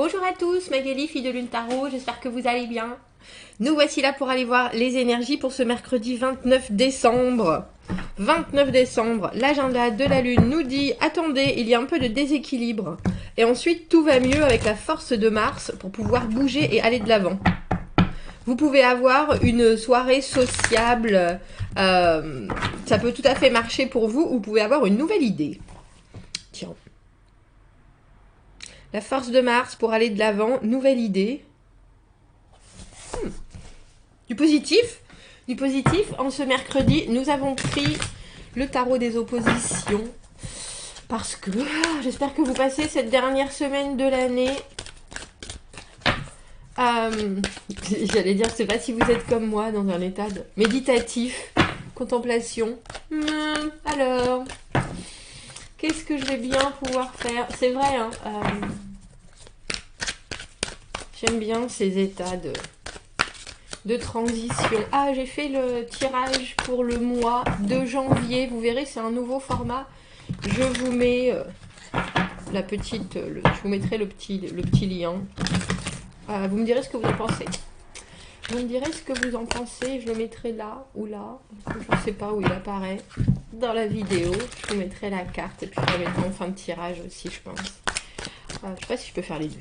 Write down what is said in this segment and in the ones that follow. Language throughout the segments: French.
Bonjour à tous, Magali, fille de Lune Tarot, j'espère que vous allez bien. Nous voici là pour aller voir les énergies pour ce mercredi 29 décembre. 29 décembre, l'agenda de la Lune nous dit « Attendez, il y a un peu de déséquilibre. » Et ensuite, tout va mieux avec la force de Mars pour pouvoir bouger et aller de l'avant. Vous pouvez avoir une soirée sociable, ça peut tout à fait marcher pour vous, ou vous pouvez avoir une nouvelle idée. Tiens. La force de Mars pour aller de l'avant, nouvelle idée. Du positif. Du positif, en ce mercredi, nous avons pris le tarot des oppositions. Parce que j'espère que vous passez cette dernière semaine de l'année. J'allais dire, je ne sais pas si vous êtes comme moi, dans un état de méditatif, contemplation. Alors, qu'est-ce que je vais bien pouvoir faire? C'est vrai, hein, j'aime bien ces états de transition. Ah, j'ai fait le tirage pour le mois de janvier. Vous verrez, c'est un nouveau format. Je vous mets je vous mettrai le petit lien. Vous me direz ce que vous en pensez. Vous me direz ce que vous en pensez. Je le mettrai là ou là. Je ne sais pas où il apparaît dans la vidéo. Je vous mettrai la carte et puis je la mettrai en fin de tirage aussi, je pense. Je ne sais pas si je peux faire les deux.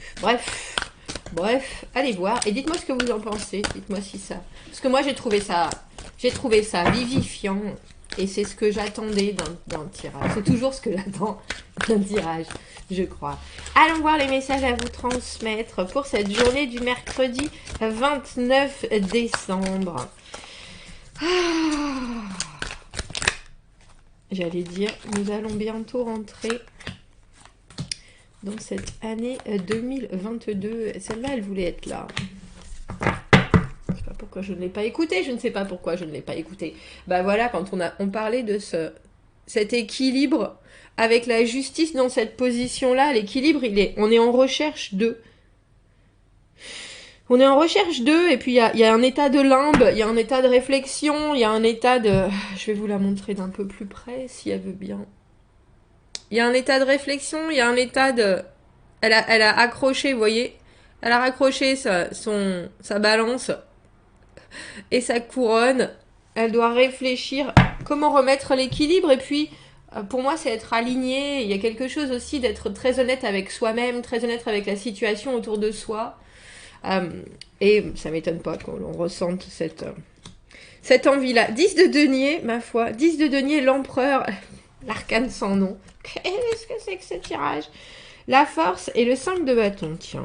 Bref, allez voir et dites-moi ce que vous en pensez. Dites-moi si ça... Parce que moi, j'ai trouvé ça vivifiant et c'est ce que j'attendais d'un tirage. C'est toujours ce que j'attends d'un tirage, je crois. Allons voir les messages à vous transmettre pour cette journée du mercredi 29 décembre. J'allais dire, nous allons bientôt rentrer dans cette année 2022. Celle-là, elle voulait être là. Je ne sais pas pourquoi je ne l'ai pas écoutée. Je ne sais pas pourquoi je ne l'ai pas écoutée. Bah voilà, quand on parlait de cet équilibre avec la justice dans cette position-là, l'équilibre, on est en recherche d'eux. On est en recherche d'eux, et puis il y a un état de limbe, il y a un état de réflexion, il y a un état de... Je vais vous la montrer d'un peu plus près, si elle veut bien. Il y a un état de réflexion, il y a un état de... Elle a accroché, vous voyez, elle a raccroché sa balance et sa couronne. Elle doit réfléchir comment remettre l'équilibre. Et puis, pour moi, c'est être aligné. Il y a quelque chose aussi d'être très honnête avec soi-même, très honnête avec la situation autour de soi. Et ça ne m'étonne pas qu'on ressente cette envie-là. 10 de denier, ma foi. 10 de denier, l'empereur... L'arcane sans nom. Qu'est-ce que c'est que ce tirage? La force et le 5 de bâton, tiens.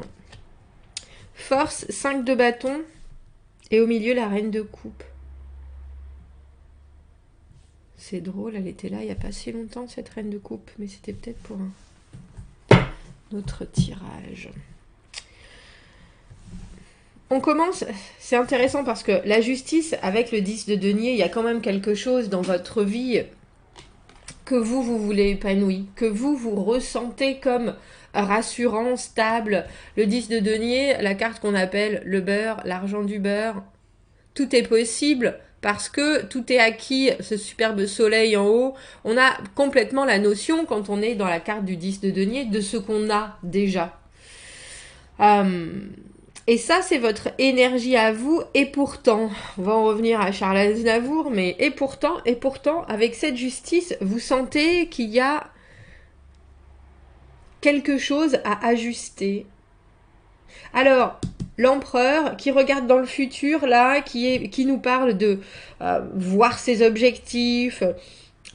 Force, 5 de bâton. Et au milieu, la reine de coupe. C'est drôle, elle était là il n'y a pas si longtemps, cette reine de coupe. Mais c'était peut-être pour un autre tirage. On commence, c'est intéressant parce que la justice, avec le 10 de denier, il y a quand même quelque chose dans votre vie... que vous voulez épanoui, que vous ressentez comme rassurant, stable. Le 10 de denier, la carte qu'on appelle le beurre, l'argent du beurre, tout est possible parce que tout est acquis, ce superbe soleil en haut. On a complètement la notion, quand on est dans la carte du 10 de denier, de ce qu'on a déjà. Et ça, c'est votre énergie à vous. Et pourtant, on va en revenir à Charles Aznavour, mais et pourtant, avec cette justice, vous sentez qu'il y a quelque chose à ajuster. Alors, l'empereur qui regarde dans le futur, là, qui nous parle de voir ses objectifs,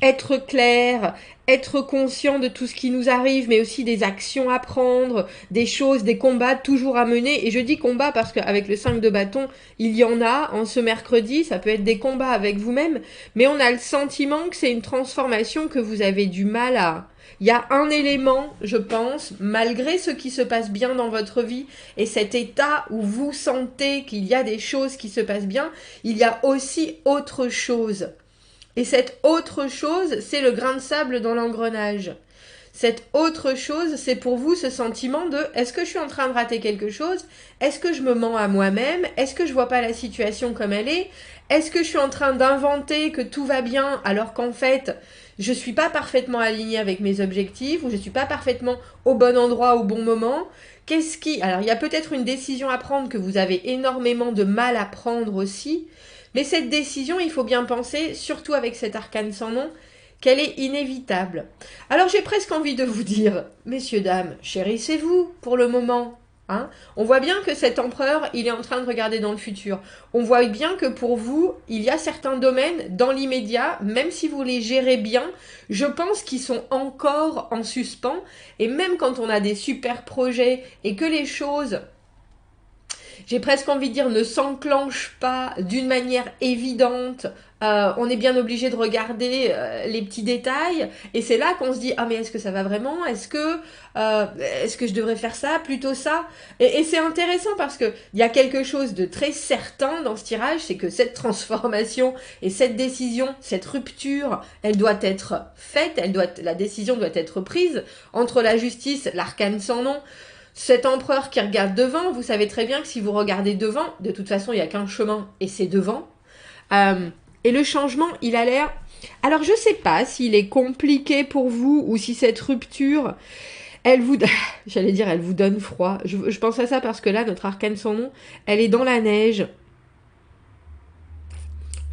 être clair, être conscient de tout ce qui nous arrive, mais aussi des actions à prendre, des choses, des combats toujours à mener. Et je dis combat parce qu'avec le 5 de bâton, il y en a en ce mercredi, ça peut être des combats avec vous-même, mais on a le sentiment que c'est une transformation que vous avez du mal à... Il y a un élément, je pense, malgré ce qui se passe bien dans votre vie et cet état où vous sentez qu'il y a des choses qui se passent bien, il y a aussi autre chose. Et cette autre chose, c'est le grain de sable dans l'engrenage. Cette autre chose, c'est pour vous ce sentiment de « est-ce que je suis en train de rater quelque chose? Est-ce que je me mens à moi-même? Est-ce que je vois pas la situation comme elle est? Est-ce que je suis en train d'inventer que tout va bien alors qu'en fait, je suis pas parfaitement alignée avec mes objectifs, ou je suis pas parfaitement au bon endroit au bon moment. Qu'est-ce qui... Alors, il y a peut-être une décision à prendre que vous avez énormément de mal à prendre aussi, mais cette décision, il faut bien penser, surtout avec cet arcane sans nom, qu'elle est inévitable. Alors, j'ai presque envie de vous dire, messieurs, dames, chérissez-vous pour le moment. Hein, on voit bien que cet empereur, il est en train de regarder dans le futur. On voit bien que pour vous, il y a certains domaines dans l'immédiat, même si vous les gérez bien, je pense qu'ils sont encore en suspens. Et même quand on a des super projets et que les choses, j'ai presque envie de dire, ne s'enclenchent pas d'une manière évidente, on est bien obligé de regarder les petits détails, et c'est là qu'on se dit, ah mais est-ce que ça va vraiment, est-ce que je devrais faire ça, plutôt ça, et c'est intéressant parce que il y a quelque chose de très certain dans ce tirage, c'est que cette transformation et cette décision, cette rupture, elle doit être faite, la décision doit être prise entre la justice, l'arcane sans nom. Cet empereur qui regarde devant, vous savez très bien que si vous regardez devant, de toute façon, il n'y a qu'un chemin, et c'est devant. Et le changement, il a l'air... Alors, je ne sais pas s'il est compliqué pour vous, ou si cette rupture, elle vous... J'allais dire, elle vous donne froid. Je pense à ça parce que là, notre arcane sans nom, elle est dans la neige.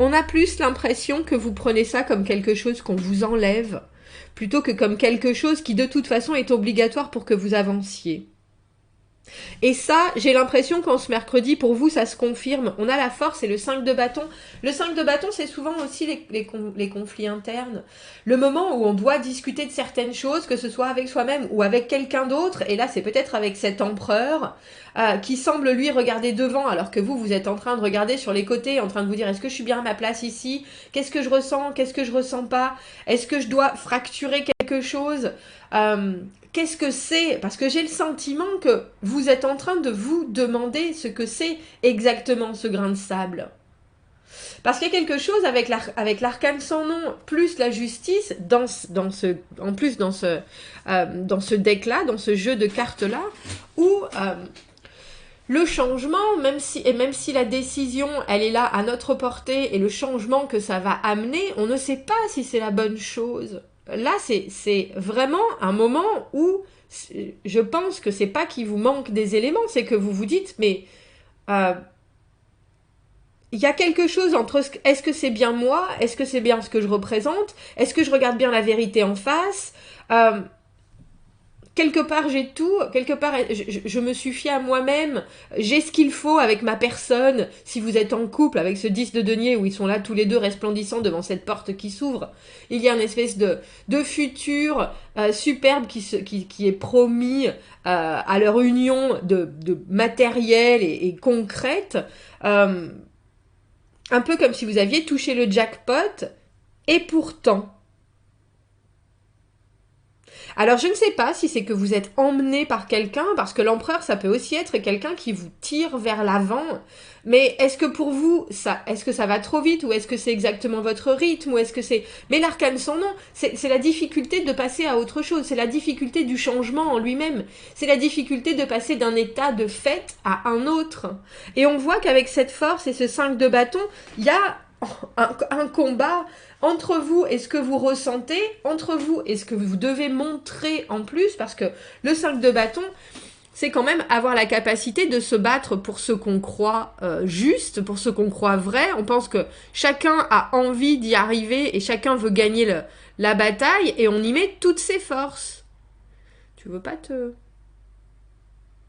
On a plus l'impression que vous prenez ça comme quelque chose qu'on vous enlève, plutôt que comme quelque chose qui, de toute façon, est obligatoire pour que vous avanciez. Et ça, j'ai l'impression qu'en ce mercredi, pour vous, ça se confirme. On a la force et le 5 de bâton. Le 5 de bâton, c'est souvent aussi les conflits internes. Le moment où on doit discuter de certaines choses, que ce soit avec soi-même ou avec quelqu'un d'autre. Et là, c'est peut-être avec cet empereur qui semble, lui, regarder devant, alors que vous êtes en train de regarder sur les côtés, en train de vous dire, est-ce que je suis bien à ma place ici? Qu'est-ce que je ressens? Qu'est-ce que je ressens pas? Est-ce que je dois fracturer quelque chose? Qu'est-ce que c'est? Parce que j'ai le sentiment que vous êtes en train de vous demander ce que c'est exactement ce grain de sable. Parce qu'il y a quelque chose avec l'arcane sans nom, plus la justice, dans ce deck-là, dans ce jeu de cartes-là, où le changement, même si la décision, elle est là à notre portée, et le changement que ça va amener, on ne sait pas si c'est la bonne chose. Là, c'est vraiment un moment où je pense que c'est pas qu'il vous manque des éléments, c'est que vous vous dites, mais il y a quelque chose entre est-ce que c'est bien moi, est-ce que c'est bien ce que je représente, est-ce que je regarde bien la vérité en face, quelque part j'ai tout, quelque part je me suffis à moi-même, j'ai ce qu'il faut avec ma personne. Si vous êtes en couple avec ce 10 de denier où ils sont là tous les deux resplendissants devant cette porte qui s'ouvre, il y a une espèce de futur superbe qui est promis à leur union de matériel et concrète, un peu comme si vous aviez touché le jackpot, et pourtant... Alors, je ne sais pas si c'est que vous êtes emmené par quelqu'un, parce que l'empereur, ça peut aussi être quelqu'un qui vous tire vers l'avant. Mais est-ce que pour vous, est-ce que ça va trop vite, ou est-ce que c'est exactement votre rythme, ou est-ce que c'est... Mais l'arcane sans nom, c'est la difficulté de passer à autre chose, c'est la difficulté du changement en lui-même, c'est la difficulté de passer d'un état de fait à un autre. Et on voit qu'avec cette force et ce 5 de bâton, il y a un combat entre vous et ce que vous ressentez, entre vous et ce que vous devez montrer en plus, parce que le 5 de bâton, c'est quand même avoir la capacité de se battre pour ce qu'on croit juste, pour ce qu'on croit vrai. On pense que chacun a envie d'y arriver et chacun veut gagner la bataille, et on y met toutes ses forces. Tu veux pas te...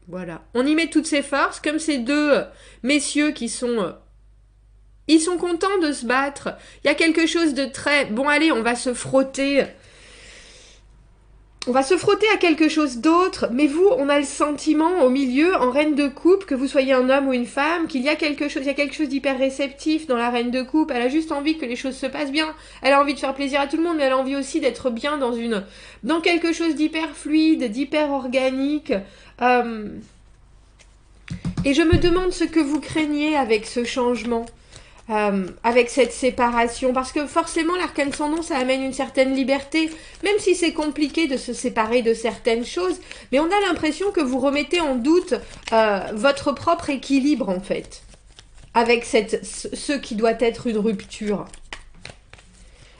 Voilà. On y met toutes ses forces, comme ces deux messieurs qui sont... Ils sont contents de se battre. Il y a quelque chose de très... Bon, allez, on va se frotter. On va se frotter à quelque chose d'autre. Mais vous, on a le sentiment au milieu, en reine de coupe, que vous soyez un homme ou une femme, qu'il y a quelque chose, d'hyper réceptif dans la reine de coupe. Elle a juste envie que les choses se passent bien. Elle a envie de faire plaisir à tout le monde, mais elle a envie aussi d'être bien dans quelque chose d'hyper fluide, d'hyper organique. Et je me demande ce que vous craignez avec ce changement. Avec cette séparation, parce que forcément l'arcane sans nom, ça amène une certaine liberté, même si c'est compliqué de se séparer de certaines choses, mais on a l'impression que vous remettez en doute votre propre équilibre en fait, avec ce qui doit être une rupture.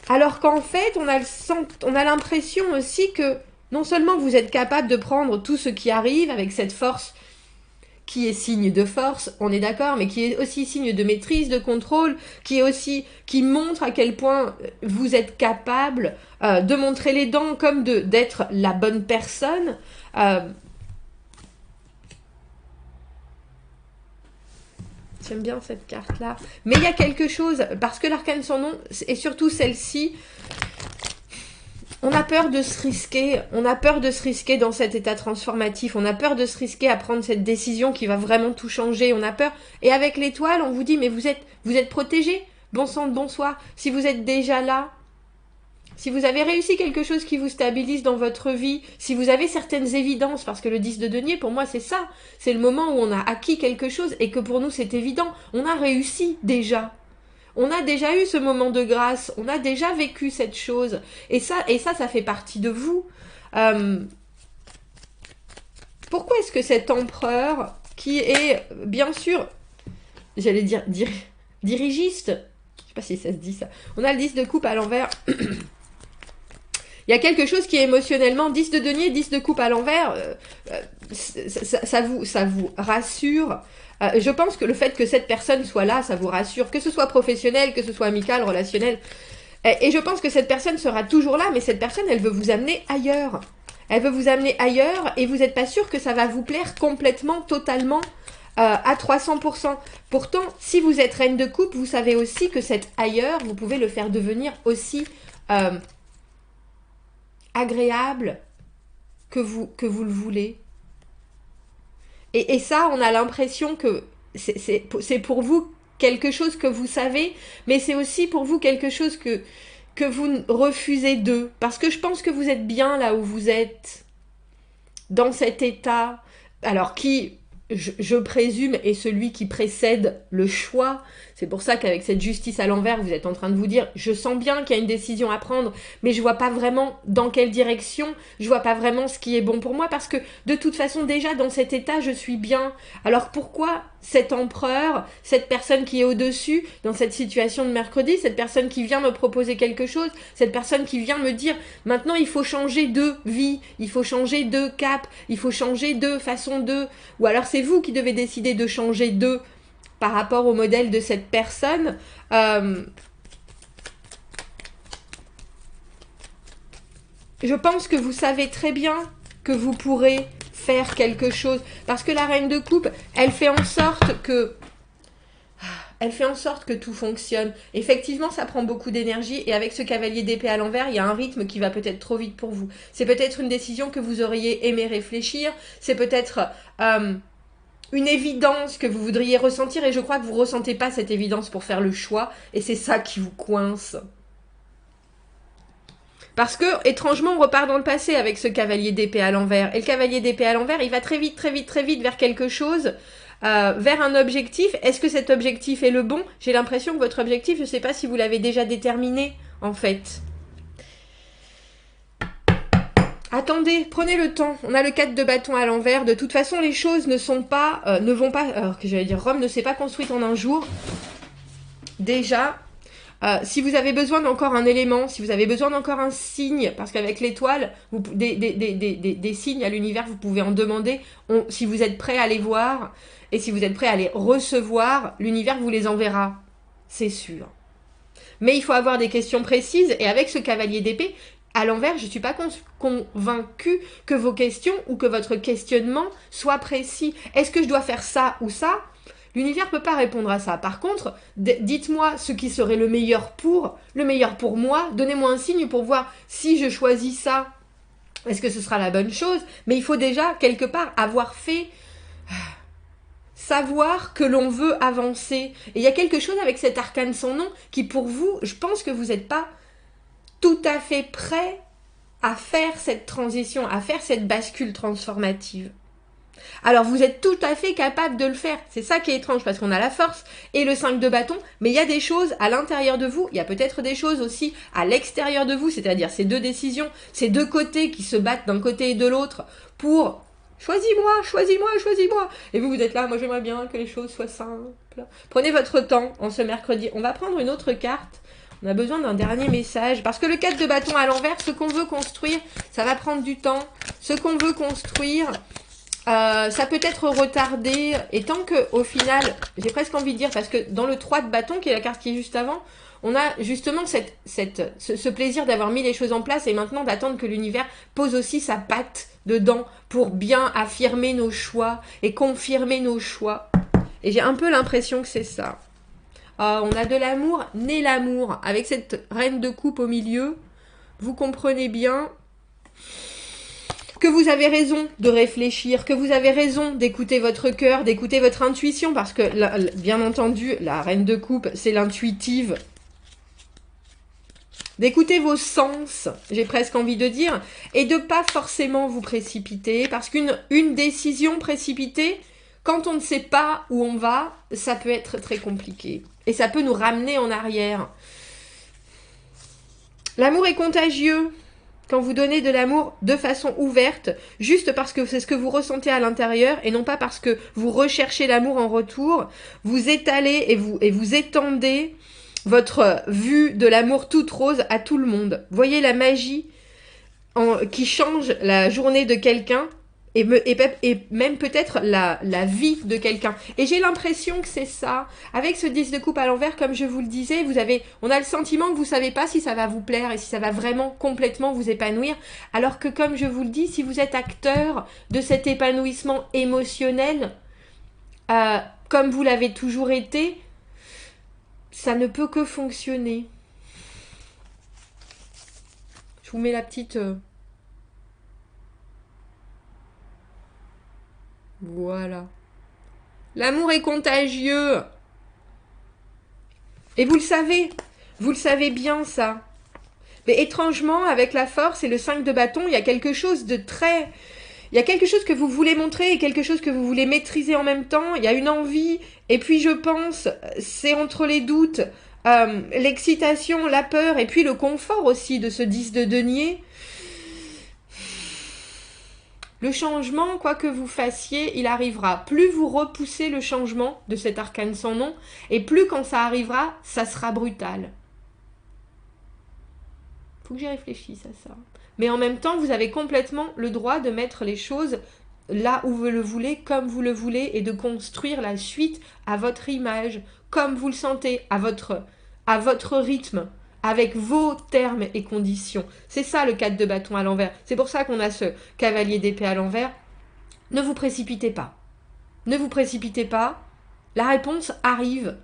Alors qu'en fait, on a l'impression aussi que non seulement vous êtes capable de prendre tout ce qui arrive avec cette force qui est signe de force, on est d'accord, mais qui est aussi signe de maîtrise, de contrôle, qui montre à quel point vous êtes capable de montrer les dents comme d'être la bonne personne. J'aime bien cette carte-là. Mais il y a quelque chose, parce que l'arcane sans nom, et surtout celle-ci, on a peur de se risquer, dans cet état transformatif, on a peur de se risquer à prendre cette décision qui va vraiment tout changer, on a peur. Et avec l'étoile, on vous dit, mais vous êtes protégé, bon sang de bonsoir. Si vous êtes déjà là, si vous avez réussi quelque chose qui vous stabilise dans votre vie, si vous avez certaines évidences, parce que le 10 de denier, pour moi, c'est ça. C'est le moment où on a acquis quelque chose et que pour nous, c'est évident. On a réussi déjà. On a déjà eu ce moment de grâce, on a déjà vécu cette chose. Et ça fait partie de vous. Pourquoi est-ce que cet empereur, qui est, bien sûr, j'allais dire dirigiste, je sais pas si ça se dit ça, on a le 10 de coupe à l'envers. Il y a quelque chose qui est émotionnellement 10 de denier, 10 de coupe à l'envers, ça vous rassure. Je pense que le fait que cette personne soit là, ça vous rassure, que ce soit professionnel, que ce soit amical, relationnel. Et je pense que cette personne sera toujours là, mais cette personne, elle veut vous amener ailleurs. Elle veut vous amener ailleurs et vous n'êtes pas sûr que ça va vous plaire complètement, totalement, à 300%. Pourtant, si vous êtes reine de coupe, vous savez aussi que cet ailleurs, vous pouvez le faire devenir aussi agréable que vous le voulez. Et ça, on a l'impression que c'est pour vous quelque chose que vous savez, mais c'est aussi pour vous quelque chose que vous refusez d'eux. Parce que je pense que vous êtes bien là où vous êtes, dans cet état. Alors qui, je présume, est celui qui précède le choix. C'est pour ça qu'avec cette justice à l'envers, vous êtes en train de vous dire, je sens bien qu'il y a une décision à prendre, mais je vois pas vraiment dans quelle direction, je vois pas vraiment ce qui est bon pour moi, parce que de toute façon, déjà dans cet état, je suis bien. Alors pourquoi cet empereur, cette personne qui est au-dessus, dans cette situation de mercredi, cette personne qui vient me proposer quelque chose, cette personne qui vient me dire, maintenant il faut changer de vie, il faut changer de cap, il faut changer de façon de... Ou alors c'est vous qui devez décider de changer de par rapport au modèle de cette personne. Je pense que vous savez très bien que vous pourrez faire quelque chose. Parce que la reine de coupe, elle fait en sorte que tout fonctionne. Effectivement, ça prend beaucoup d'énergie et avec ce cavalier d'épée à l'envers, il y a un rythme qui va peut-être trop vite pour vous. C'est peut-être une décision que vous auriez aimé réfléchir. C'est peut-être... une évidence que vous voudriez ressentir et je crois que vous ne ressentez pas cette évidence pour faire le choix et c'est ça qui vous coince. Parce que, étrangement, on repart dans le passé avec ce cavalier d'épée à l'envers. Et le cavalier d'épée à l'envers, il va très vite vers quelque chose, vers un objectif. Est-ce que cet objectif est le bon? J'ai l'impression que votre objectif, je ne sais pas si vous l'avez déjà déterminé, en fait. Attendez, prenez le temps. On a le 4 de bâton à l'envers. De toute façon, les choses ne vont pas... Alors que j'allais dire, Rome ne s'est pas construite en un jour. Déjà, si vous avez besoin d'encore un élément, si vous avez besoin d'encore un signe, parce qu'avec l'étoile, des signes à l'univers, vous pouvez en demander. Si vous êtes prêt à les voir, et si vous êtes prêt à les recevoir, l'univers vous les enverra. C'est sûr. Mais il faut avoir des questions précises, et avec ce cavalier d'épée... À l'envers, je ne suis pas convaincue que vos questions ou que votre questionnement soit précis. Est-ce que je dois faire ça ou ça? L'univers ne peut pas répondre à ça. Par contre, dites-moi ce qui serait le meilleur pour moi. Donnez-moi un signe pour voir si je choisis ça. Est-ce que ce sera la bonne chose? Mais il faut déjà, quelque part, avoir fait... savoir que l'on veut avancer. Et il y a quelque chose avec cet arcane sans nom qui, pour vous, je pense que vous n'êtes pas... tout à fait prêt à faire cette transition, à faire cette bascule transformative. Alors vous êtes tout à fait capable de le faire. C'est ça qui est étrange parce qu'on a la force et le 5 de bâton, mais il y a des choses à l'intérieur de vous, il y a peut-être des choses aussi à l'extérieur de vous, c'est-à-dire ces deux décisions, ces deux côtés qui se battent d'un côté et de l'autre pour choisis-moi, choisis-moi, choisis-moi. Et vous êtes là, moi j'aimerais bien que les choses soient simples. Prenez votre temps en ce mercredi. On va prendre une autre carte. On a besoin d'un dernier message. Parce que le 4 de bâton à l'envers, ce qu'on veut construire, ça va prendre du temps. Ce qu'on veut construire, ça peut être retardé. Et tant qu'au final, j'ai presque envie de dire, parce que dans le 3 de bâton, qui est la carte qui est juste avant, on a justement ce plaisir d'avoir mis les choses en place et maintenant d'attendre que l'univers pose aussi sa patte dedans pour bien affirmer nos choix et confirmer nos choix. Et j'ai un peu l'impression que c'est ça. On a de l'amour, né l'amour, avec cette reine de coupe au milieu. Vous comprenez bien que vous avez raison de réfléchir, que vous avez raison d'écouter votre cœur, d'écouter votre intuition, parce que, bien entendu, la reine de coupe, c'est l'intuitive. D'écouter vos sens, j'ai presque envie de dire, et de pas forcément vous précipiter, parce qu'une décision précipitée, quand on ne sait pas où on va, ça peut être très compliqué. Et ça peut nous ramener en arrière. L'amour est contagieux. Quand vous donnez de l'amour de façon ouverte, juste parce que c'est ce que vous ressentez à l'intérieur, et non pas parce que vous recherchez l'amour en retour, vous étalez et vous étendez votre vue de l'amour toute rose à tout le monde. Voyez la magie qui change la journée de quelqu'un et même peut-être la vie de quelqu'un. Et j'ai l'impression que c'est ça. Avec ce 10 de coupe à l'envers, comme je vous le disais, on a le sentiment que vous ne savez pas si ça va vous plaire et si ça va vraiment complètement vous épanouir. Alors que comme je vous le dis, si vous êtes acteur de cet épanouissement émotionnel, comme vous l'avez toujours été, ça ne peut que fonctionner. Je vous mets la petite... Voilà. L'amour est contagieux. Et vous le savez bien ça. Mais étrangement, avec la force et le 5 de bâton, il y a quelque chose de très... Il y a quelque chose que vous voulez montrer et quelque chose que vous voulez maîtriser en même temps. Il y a une envie. Et puis je pense, c'est entre les doutes, l'excitation, la peur et puis le confort aussi de ce 10 de denier. Le changement, quoi que vous fassiez, il arrivera. Plus vous repoussez le changement de cet arcane sans nom, et plus quand ça arrivera, ça sera brutal. Faut que j'y réfléchisse à ça. Mais en même temps, vous avez complètement le droit de mettre les choses là où vous le voulez, comme vous le voulez, et de construire la suite à votre image, comme vous le sentez, à votre rythme, avec vos termes et conditions. C'est ça le 4 de bâton à l'envers. C'est pour ça qu'on a ce cavalier d'épée à l'envers. Ne vous précipitez pas. Ne vous précipitez pas. La réponse arrive.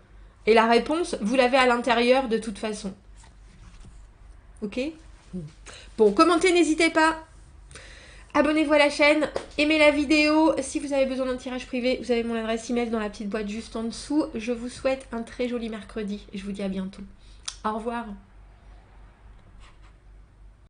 Et la réponse, vous l'avez à l'intérieur de toute façon. Ok ? Bon, commentez, n'hésitez pas. Abonnez-vous à la chaîne, aimez la vidéo. Si vous avez besoin d'un tirage privé, vous avez mon adresse email dans la petite boîte juste en dessous. Je vous souhaite un très joli mercredi et je vous dis à bientôt. Au revoir.